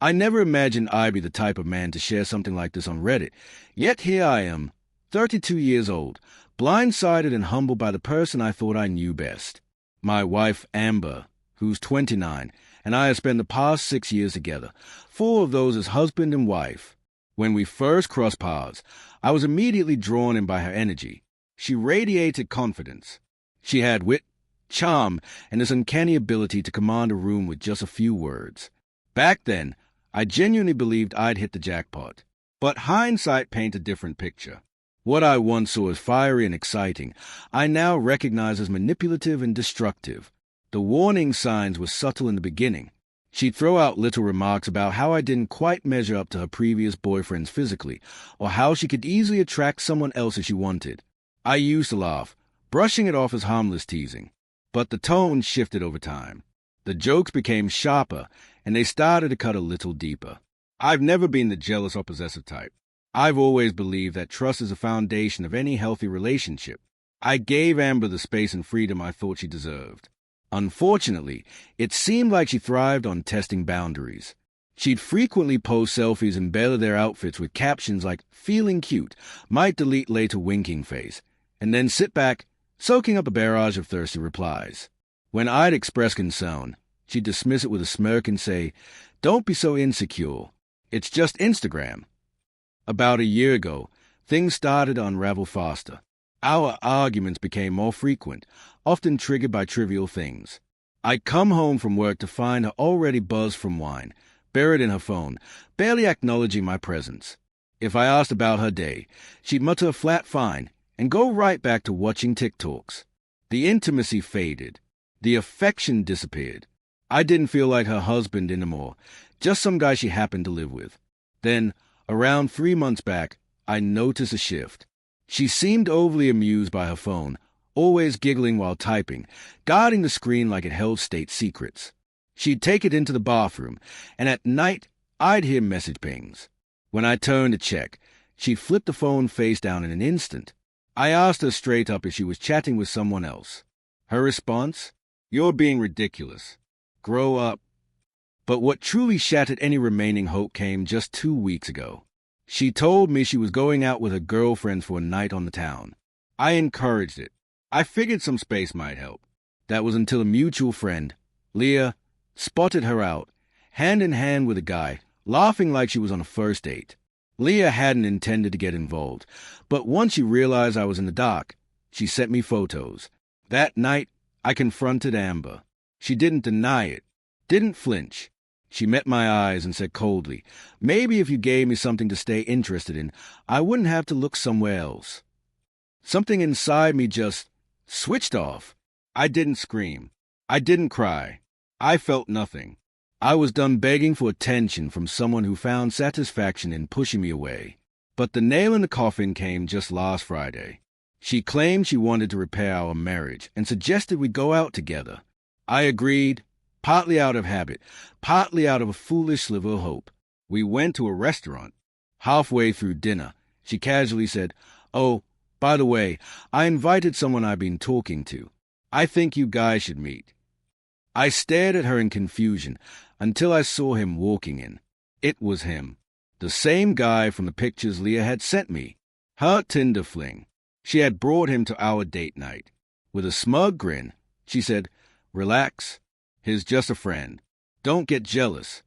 I never imagined I'd be the type of man to share something like this on Reddit. Yet here I am, 32 years old, blindsided and humbled by the person I thought I knew best. My wife, Amber, who's 29, and I have spent the past 6 years together, 4 of those as husband and wife. When we first crossed paths, I was immediately drawn in by her energy. She radiated confidence. She had wit, charm, and this uncanny ability to command a room with just a few words. Back then, I genuinely believed I'd hit the jackpot. But hindsight painted a different picture. What I once saw as fiery and exciting, I now recognize as manipulative and destructive. The warning signs were subtle in the beginning. She'd throw out little remarks about how I didn't quite measure up to her previous boyfriends physically, or how she could easily attract someone else if she wanted. I used to laugh, brushing it off as harmless teasing. But the tone shifted over time. The jokes became sharper, and they started to cut a little deeper. I've never been the jealous or possessive type. I've always believed that trust is the foundation of any healthy relationship. I gave Amber the space and freedom I thought she deserved. Unfortunately, it seemed like she thrived on testing boundaries. She'd frequently post selfies and embellish their outfits with captions like, "feeling cute, might delete later winking face," and then sit back, soaking up a barrage of thirsty replies. When I'd express concern, she'd dismiss it with a smirk and say, "Don't be so insecure. It's just Instagram." About a year ago, things started to unravel faster. Our arguments became more frequent, often triggered by trivial things. I'd come home from work to find her already buzzed from wine, buried in her phone, barely acknowledging my presence. If I asked about her day, she'd mutter a flat fine and go right back to watching TikToks. The intimacy faded. The affection disappeared. I didn't feel like her husband anymore, just some guy she happened to live with. Then, around 3 months back, I noticed a shift. She seemed overly amused by her phone, always giggling while typing, guarding the screen like it held state secrets. She'd take it into the bathroom, and at night, I'd hear message pings. When I turned to check, she'd flip the phone face down in an instant. I asked her straight up if she was chatting with someone else. Her response? "You're being ridiculous. Grow up." But what truly shattered any remaining hope came just 2 weeks ago. She told me she was going out with her girlfriends for a night on the town. I encouraged it. I figured some space might help. That was until a mutual friend, Leah, spotted her out, hand in hand with a guy, laughing like she was on a first date. Leah hadn't intended to get involved, but once she realized I was in the dark, she sent me photos. That night, I confronted Amber. She didn't deny it, didn't flinch. She met my eyes and said coldly, "Maybe if you gave me something to stay interested in, I wouldn't have to look somewhere else." Something inside me just switched off. I didn't scream. I didn't cry. I felt nothing. I was done begging for attention from someone who found satisfaction in pushing me away. But the nail in the coffin came just last Friday. She claimed she wanted to repair our marriage and suggested we go out together. I agreed, partly out of habit, partly out of a foolish sliver of hope. We went to a restaurant. Halfway through dinner, she casually said, "Oh, by the way, I invited someone I've been talking to. I think you guys should meet." I stared at her in confusion until I saw him walking in. It was him, the same guy from the pictures Leah had sent me. Her Tinder fling. She had brought him to our date night. With a smug grin, she said, "Relax. He's just a friend. Don't get jealous."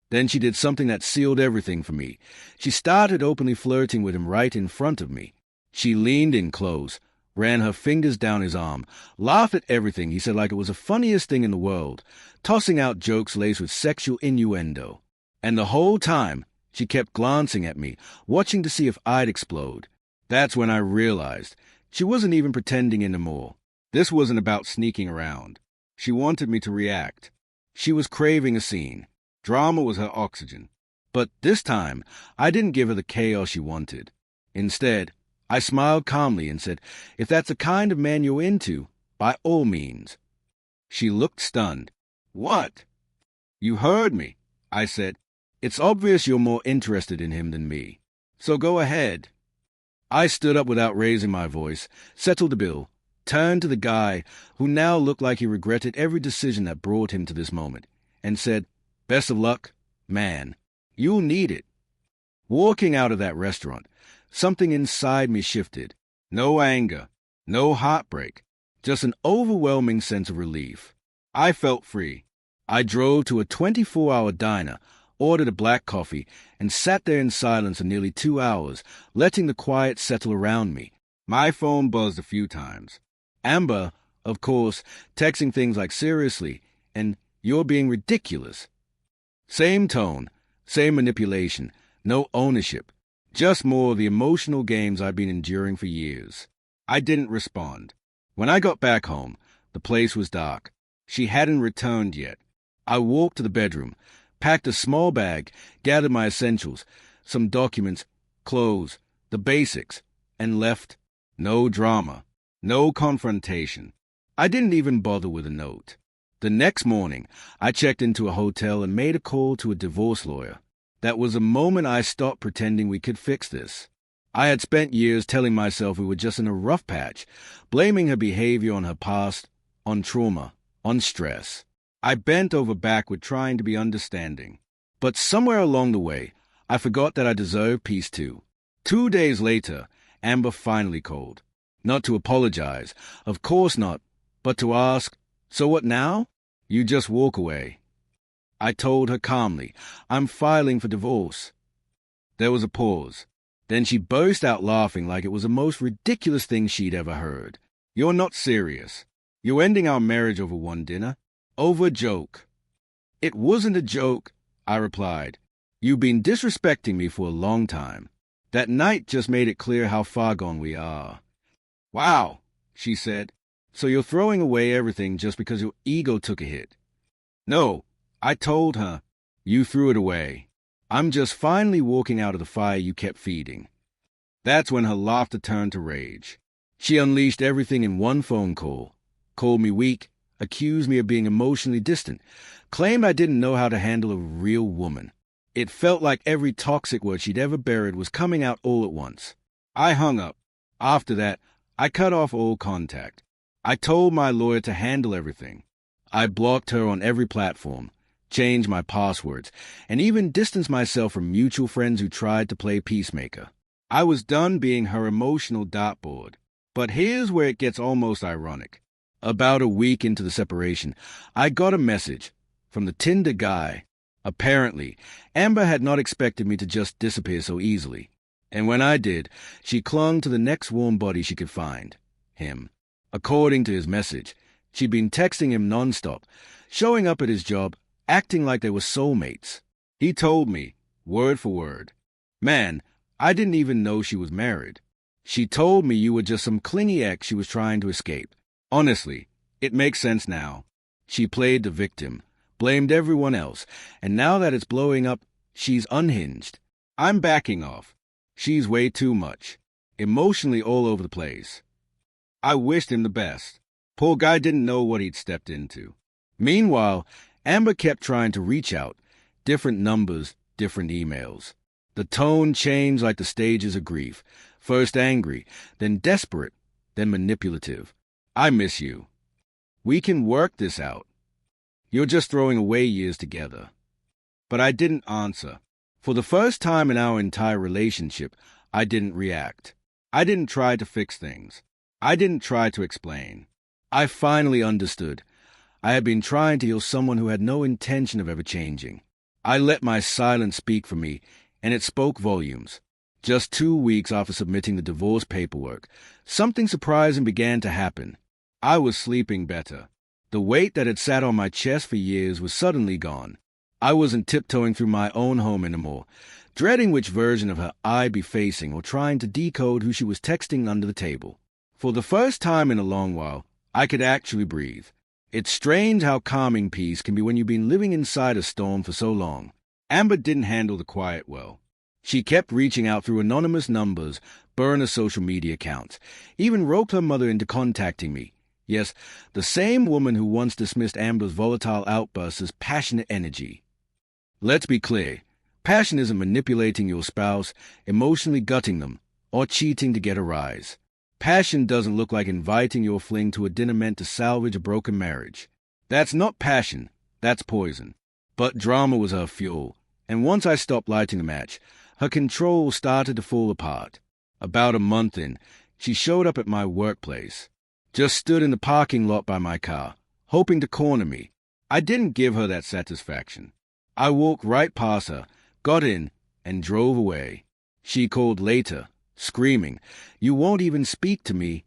Then she did something that sealed everything for me. She started openly flirting with him right in front of me. She leaned in close, ran her fingers down his arm, laughed at everything he said like it was the funniest thing in the world, tossing out jokes laced with sexual innuendo. And the whole time, she kept glancing at me, watching to see if I'd explode. That's when I realized she wasn't even pretending anymore. This wasn't about sneaking around. She wanted me to react. She was craving a scene. Drama was her oxygen. But this time, I didn't give her the chaos she wanted. Instead, I smiled calmly and said, "If that's the kind of man you're into, by all means." She looked stunned. "What?" "You heard me," I said. "It's obvious you're more interested in him than me. So go ahead." I stood up without raising my voice, settled the bill, turned to the guy, who now looked like he regretted every decision that brought him to this moment, and said, "Best of luck. Man, you'll need it. Walking out of that restaurant, something inside me shifted. No anger, no heartbreak, just an overwhelming sense of relief. I felt free. I drove to a 24-hour diner, ordered a black coffee, and sat there in silence for nearly 2 hours, letting the quiet settle around me. My phone buzzed a few times. Amber, of course, texting things like seriously and you're being ridiculous. Same tone, same manipulation, no ownership, just more of the emotional games I've been enduring for years. I didn't respond. When I got back home, the place was dark. She hadn't returned yet. I walked to the bedroom, packed a small bag, gathered my essentials, some documents, clothes, the basics, and left. No drama, no confrontation. I didn't even bother with a note. The next morning, I checked into a hotel and made a call to a divorce lawyer. That was the moment I stopped pretending we could fix this. I had spent years telling myself we were just in a rough patch, blaming her behavior on her past, on trauma, on stress. I bent over backward trying to be understanding. But somewhere along the way, I forgot that I deserved peace too. 2 days later, Amber finally called. Not to apologize, of course not, but to ask, "So what now?" "You just walk away." I told her calmly, "I'm filing for divorce." There was a pause. Then she burst out laughing like it was the most ridiculous thing she'd ever heard. "You're not serious. You're ending our marriage over one dinner? Over a joke." "It wasn't a joke," I replied. "You've been disrespecting me for a long time. That night just made it clear how far gone we are." "Wow," she said. "So you're throwing away everything just because your ego took a hit?" "No," I told her. "You threw it away. I'm just finally walking out of the fire you kept feeding." That's when her laughter turned to rage. She unleashed everything in one phone call. Called me weak, accused me of being emotionally distant, claimed I didn't know how to handle a real woman. It felt like every toxic word she'd ever buried was coming out all at once. I hung up. After that, I cut off all contact. I told my lawyer to handle everything. I blocked her on every platform, changed my passwords, and even distanced myself from mutual friends who tried to play peacemaker. I was done being her emotional dartboard. But here's where it gets almost ironic. About a week into the separation, I got a message from the Tinder guy. Apparently, Amber had not expected me to just disappear so easily. And when I did, she clung to the next warm body she could find. Him. According to his message, she'd been texting him nonstop, showing up at his job, acting like they were soulmates. He told me, word for word, "Man, I didn't even know she was married. She told me you were just some clingy ex she was trying to escape. Honestly, it makes sense now. She played the victim, blamed everyone else, and now that it's blowing up, she's unhinged. I'm backing off. She's way too much. Emotionally all over the place." I wished him the best. Poor guy didn't know what he'd stepped into. Meanwhile, Amber kept trying to reach out. Different numbers, different emails. The tone changed like the stages of grief. First angry, then desperate, then manipulative. "I miss you. We can work this out. You're just throwing away years together." But I didn't answer. For the first time in our entire relationship, I didn't react. I didn't try to fix things. I didn't try to explain. I finally understood. I had been trying to heal someone who had no intention of ever changing. I let my silence speak for me, and it spoke volumes. Just 2 weeks after submitting the divorce paperwork, something surprising began to happen. I was sleeping better. The weight that had sat on my chest for years was suddenly gone. I wasn't tiptoeing through my own home anymore, dreading which version of her I'd be facing or trying to decode who she was texting under the table. For the first time in a long while, I could actually breathe. It's strange how calming peace can be when you've been living inside a storm for so long. Amber didn't handle the quiet well. She kept reaching out through anonymous numbers, burner social media accounts, even roped her mother into contacting me. Yes, the same woman who once dismissed Amber's volatile outbursts as passionate energy. Let's be clear. Passion isn't manipulating your spouse, emotionally gutting them, or cheating to get a rise. Passion doesn't look like inviting your fling to a dinner meant to salvage a broken marriage. That's not passion, that's poison. But drama was her fuel, And once I stopped lighting the match, her control started to fall apart. About a month in, she showed up at my workplace. Just stood in the parking lot by my car, hoping to corner me. I didn't give her that satisfaction. I walked right past her, got in, and drove away. She called later, screaming, "You won't even speak to me."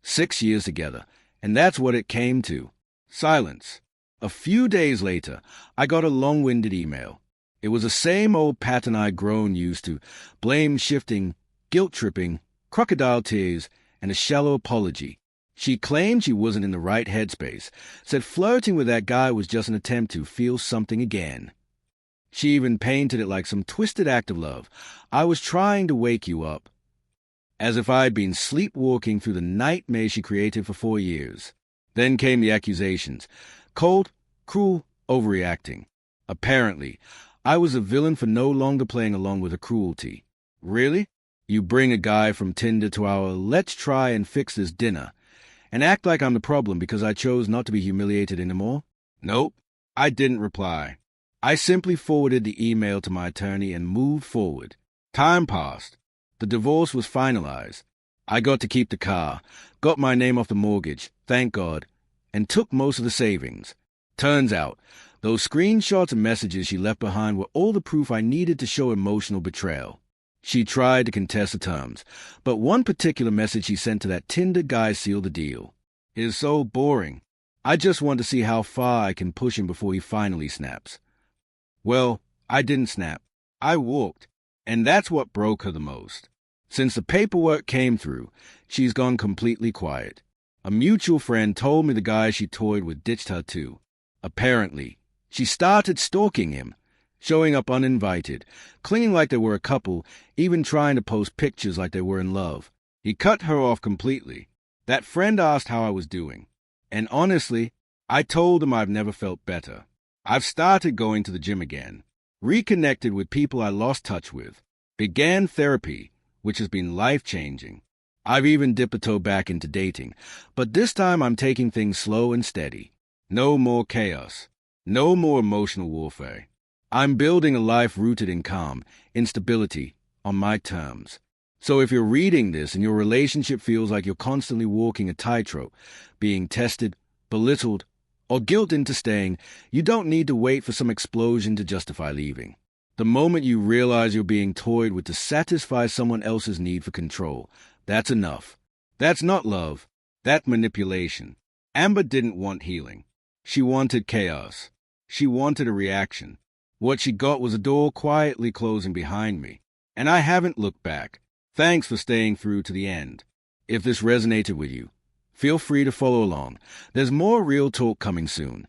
6 years together, and that's what it came to. Silence. A few days later, I got a long-winded email. It was the same old pattern I'd grown used to: blame-shifting, guilt-tripping, crocodile tears, and a shallow apology. She claimed she wasn't in the right headspace, said flirting with that guy was just an attempt to feel something again. She even painted it like some twisted act of love. I was trying to wake you up. As if I'd been sleepwalking through the nightmare she created for 4 years. Then came the accusations. Cold, cruel, overreacting. Apparently, I was a villain for no longer playing along with her cruelty. Really? You bring a guy from Tinder to our "let's try and fix this" dinner, and act like I'm the problem because I chose not to be humiliated anymore? Nope, I didn't reply. I simply forwarded the email to my attorney and moved forward. Time passed. The divorce was finalized. I got to keep the car, got my name off the mortgage, thank God, and took most of the savings. Turns out, those screenshots and messages she left behind were all the proof I needed to show emotional betrayal. She tried to contest the terms, but one particular message she sent to that Tinder guy sealed the deal. It is so boring. I just want to see how far I can push him before he finally snaps. Well, I didn't snap. I walked, and that's what broke her the most. Since the paperwork came through, she's gone completely quiet. A mutual friend told me the guy she toyed with ditched her too. Apparently, she started stalking him, showing up uninvited, clinging like they were a couple, even trying to post pictures like they were in love. He cut her off completely. That friend asked how I was doing. And honestly, I told him I've never felt better. I've started going to the gym again, reconnected with people I lost touch with, began therapy, which has been life-changing. I've even dipped a toe back into dating, but this time I'm taking things slow and steady. No more chaos. No more emotional warfare. I'm building a life rooted in calm, in stability, on my terms. So if you're reading this and your relationship feels like you're constantly walking a tightrope, being tested, belittled, or guilted into staying, you don't need to wait for some explosion to justify leaving. The moment you realize you're being toyed with to satisfy someone else's need for control, that's enough. That's not love. That's manipulation. Amber didn't want healing. She wanted chaos. She wanted a reaction. What she got was a door quietly closing behind me. And I haven't looked back. Thanks for staying through to the end. If this resonated with you, feel free to follow along. There's more real talk coming soon.